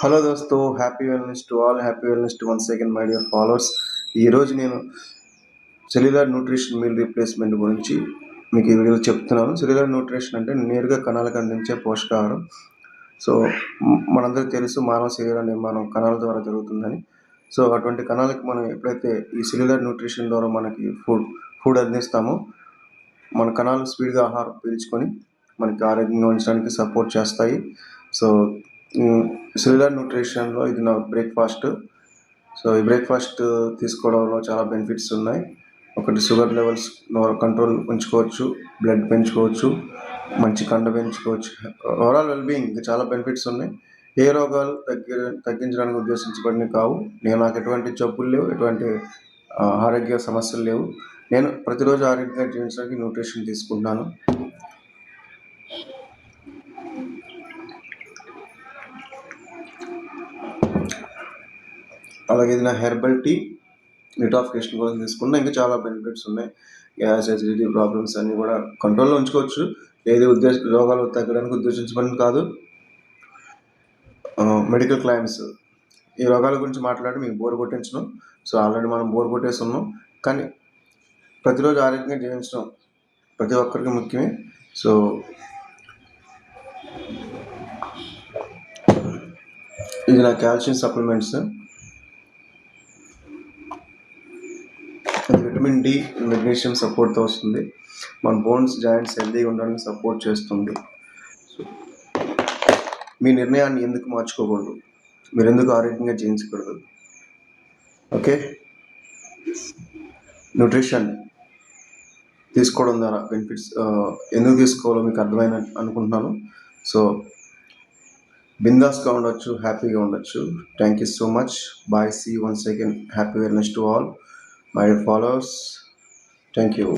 Hello దోస్తు, happy wellness to all, happy wellness to one second my dear followers. ఈరోజు నేను cellular nutrition meal replacement గురించి మీకు ఈ వీడియోలో చెప్తున్నాను. సెల్యులార్ న్యూట్రిషన్ అంటే నేరుగా కణాలకు అందించే పోషకాహారం. సో మనందరికీ తెలుసు, మానవ శరీర నిర్మాణం కణాల ద్వారా జరుగుతుందని. సో అటువంటి కణాలకు మనం ఎప్పుడైతే ఈ సెల్యులార్ న్యూట్రిషన్ ద్వారా మనకి ఫుడ్ అందిస్తామో, మన కణాలు స్పీడ్గా ఆహారం పీల్చుకొని మనకి ఆరోగ్యంగా ఉంచడానికి సపోర్ట్ చేస్తాయి. సో సెల్యులార్ న్యూట్రిషన్లో ఇది నా బ్రేక్ఫాస్ట్. సో ఈ బ్రేక్ఫాస్ట్ తీసుకోవడంలో చాలా బెనిఫిట్స్ ఉన్నాయి. ఒకటి, షుగర్ లెవెల్స్ కంట్రోల్ ఉంచుకోవచ్చు, బ్లడ్ పెంచుకోవచ్చు, మంచి కండ పెంచుకోవచ్చు, ఓవరాల్ వెల్బీయింగ్ చాలా బెనిఫిట్స్ ఉన్నాయి. ఏ రోగాలు తగ్గించడానికి ఉద్దేశించబడినవి కావు. నాకు ఎటువంటి జబ్బులు లేవు, ఎటువంటి ఆరోగ్య సమస్యలు లేవు. నేను ప్రతిరోజు ఆరోగ్యంగా జీవించడానికి న్యూట్రిషన్ తీసుకుంటున్నాను. అలాగే ఇది నా హెర్బల్ టీ, డిటాక్సిఫికేషన్ కోసం తీసుకున్నా. ఇంకా చాలా బెనిఫిట్స్ ఉన్నాయి. గ్యాస్, అసిడిటీ ప్రాబ్లమ్స్ అన్నీ కూడా కంట్రోల్లో ఉంచుకోవచ్చు. ఏది రోగాలు తగ్గడానికి ఉద్దేశించబడింది కాదు. మెడికల్ క్లైమ్స్, ఈ రోగాల గురించి మాట్లాడి మీకు బోర్ కొట్టించను. సో ఆల్రెడీ మనం బోర్ కొట్టేసి ఉన్నాం. కానీ ప్రతిరోజు ఆరోగ్యంగా జీవించడం ప్రతి ఒక్కరికి ముఖ్యమే. సో ఇది నా calcium supplements. Vitamin D, magnesium సపోర్ట్తో వస్తుంది. మన బోన్స్, జాయింట్స్ హెల్తీగా ఉండడానికి సపోర్ట్ చేస్తుంది. సో మీ నిర్ణయాన్ని ఎందుకు మార్చుకోకూడదు? మీరు ఎందుకు ఆరోగ్యంగా జీవించకూడదు? ఓకే, న్యూట్రిషన్ తీసుకోవడం ద్వారా బెనిఫిట్స్ ఎందుకు తీసుకోవాలో మీకు అర్థమైన అనుకుంటున్నాను. సో బిందాస్గా ఉండొచ్చు, హ్యాపీగా ఉండొచ్చు. Thank you so much. Bye, see once again. Happy wellness to all my followers. Thank you.